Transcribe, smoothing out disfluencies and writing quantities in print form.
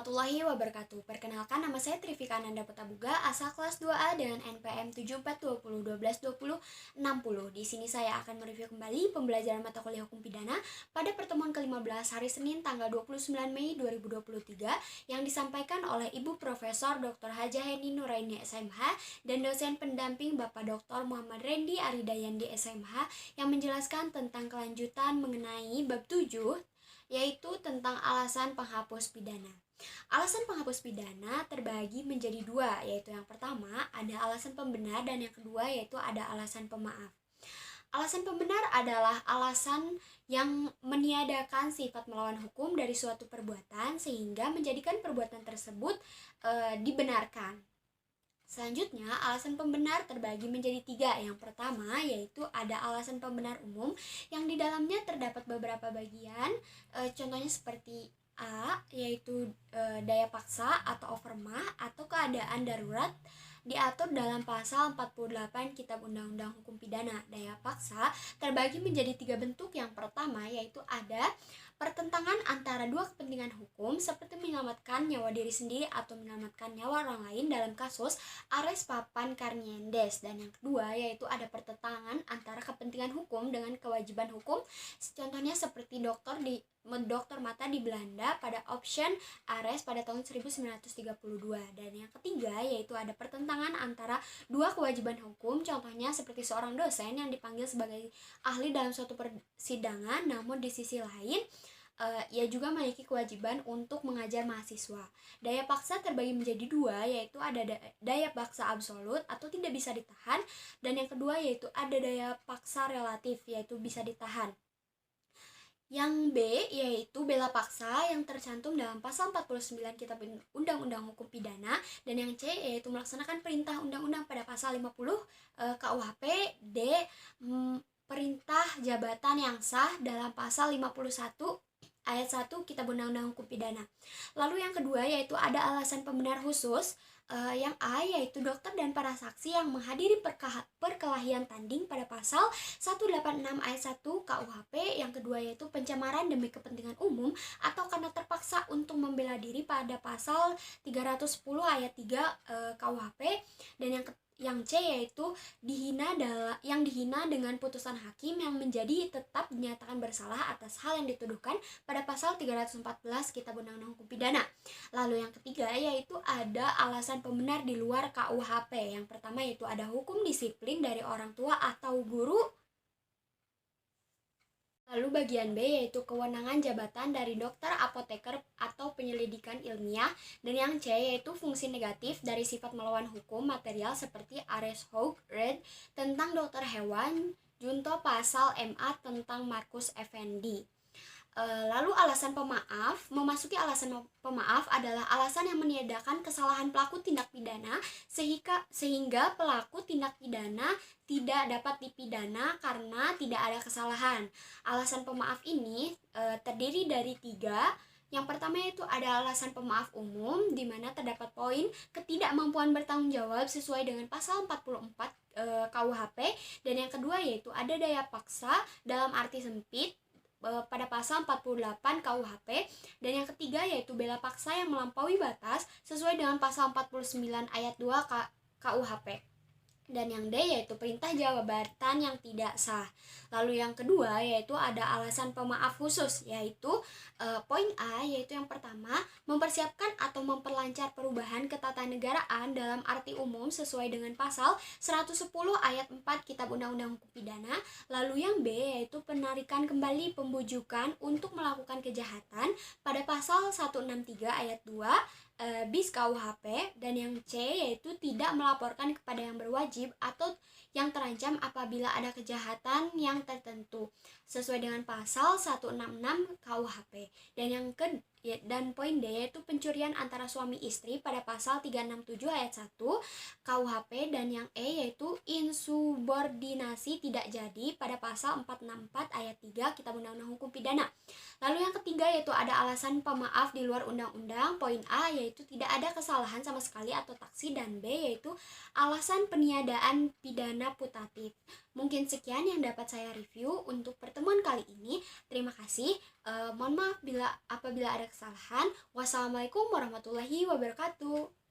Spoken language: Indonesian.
warahmatullahi wabarakatuh. Perkenalkan, nama saya Trifika Ananda Putabuga, asal kelas 2A dengan NPM 7420122060. Di sini saya akan mereview kembali pembelajaran mata kuliah hukum pidana pada pertemuan ke-15 hari Senin tanggal 29 Mei 2023 yang disampaikan oleh Ibu Profesor Dr. Hajah Heni Nuraini SMH dan dosen pendamping Bapak Dr. Muhammad Rendi Aridayandi SMH yang menjelaskan tentang kelanjutan mengenai bab 7, yaitu tentang alasan penghapus pidana. Alasan penghapus pidana terbagi menjadi dua, yaitu yang pertama ada alasan pembenar dan yang kedua yaitu ada alasan pemaaf. Alasan pembenar adalah alasan yang meniadakan sifat melawan hukum dari suatu perbuatan sehingga menjadikan perbuatan tersebut dibenarkan. Selanjutnya, alasan pembenar terbagi menjadi tiga. Yang pertama yaitu ada alasan pembenar umum yang di dalamnya terdapat beberapa bagian, contohnya seperti A, yaitu daya paksa atau overmah atau keadaan darurat diatur dalam pasal 48 Kitab Undang-Undang Hukum Pidana. Daya paksa terbagi menjadi tiga bentuk. Yang pertama yaitu ada pertentangan antara dua kepentingan hukum seperti menyelamatkan nyawa diri sendiri atau menyelamatkan nyawa orang lain dalam kasus Ares Papan Karniendes. Dan yang kedua yaitu ada pertentangan antara kepentingan hukum dengan kewajiban hukum, contohnya seperti dokter mata di Belanda pada option Ares pada tahun 1932. Dan yang ketiga yaitu ada pertentangan antara dua kewajiban hukum, contohnya seperti seorang dosen yang dipanggil sebagai ahli dalam suatu persidangan namun di sisi lain ia juga memiliki kewajiban untuk mengajar mahasiswa. Daya paksa terbagi menjadi dua, yaitu ada daya paksa absolut atau tidak bisa ditahan, dan yang kedua yaitu ada daya paksa relatif, yaitu bisa ditahan. Yang B yaitu bela paksa yang tercantum dalam pasal 49 Kitab Undang-Undang Hukum Pidana, dan yang C yaitu melaksanakan perintah undang-undang pada pasal 50 KUHP. D perintah jabatan yang sah dalam pasal 51 ayat 1 Kitab Undang-Undang Hukum Pidana. Lalu yang kedua yaitu ada alasan pembenar khusus. Yang A yaitu dokter dan para saksi yang menghadiri perkelahian tanding pada pasal 186 ayat 1 KUHP. Yang kedua yaitu pencemaran demi kepentingan umum atau karena terpaksa untuk membela diri pada pasal 310 ayat 3 KUHP. Dan yang C yaitu dihina dengan putusan hakim yang menjadi tetap dinyatakan bersalah atas hal yang dituduhkan pada pasal 314 Kitab Undang-Undang Hukum Pidana. Lalu yang ketiga yaitu ada alasan pembenar di luar KUHP. Yang pertama yaitu ada hukum disiplin dari orang tua atau guru. Lalu bagian B yaitu kewenangan jabatan dari dokter, apoteker, atau penyelidikan ilmiah. Dan yang C yaitu fungsi negatif dari sifat melawan hukum material seperti Ares Hoog Red tentang dokter hewan, Junto pasal MA tentang Markus Effendi. Lalu alasan pemaaf, memasuki alasan pemaaf adalah alasan yang meniadakan kesalahan pelaku tindak pidana sehingga pelaku tindak pidana tidak dapat dipidana karena tidak ada kesalahan. Alasan pemaaf ini terdiri dari tiga. Yang pertama yaitu ada alasan pemaaf umum, di mana terdapat poin ketidakmampuan bertanggung jawab sesuai dengan pasal 44 KUHP. Dan yang kedua yaitu ada daya paksa dalam arti sempit pada pasal 48 KUHP. Dan yang ketiga yaitu bela paksa yang melampaui batas sesuai dengan pasal 49 ayat 2 KUHP. Dan yang D yaitu perintah jabatan yang tidak sah. Lalu yang kedua yaitu ada alasan pemaaf khusus, yaitu poin A yaitu yang pertama mempersiapkan atau memperlancar perubahan ketatanegaraan dalam arti umum sesuai dengan pasal 110 ayat 4 Kitab Undang-Undang Hukum Pidana. Lalu yang B yaitu penarikan kembali pembujukan untuk melakukan kejahatan pada pasal 163 ayat 2 bis KUHP. Dan yang C yaitu tidak melaporkan kepada yang berwajib atau yang terancam apabila ada kejahatan yang tertentu sesuai dengan pasal 166 KUHP. Dan poin D yaitu pencurian antara suami istri pada pasal 367 ayat 1 KUHP. Dan yang E yaitu insubordinasi tidak jadi pada pasal 464 ayat 3 Kitab Undang-Undang Hukum Pidana. Lalu yang ketiga yaitu ada alasan pemaaf di luar undang-undang. Poin A yaitu tidak ada kesalahan sama sekali atau taksi, dan B yaitu alasan peniadaan pidana putatif. Mungkin sekian yang dapat saya review untuk pertemuan kali ini. Terima kasih. Mohon maaf apabila ada kesalahan. Wassalamualaikum warahmatullahi wabarakatuh.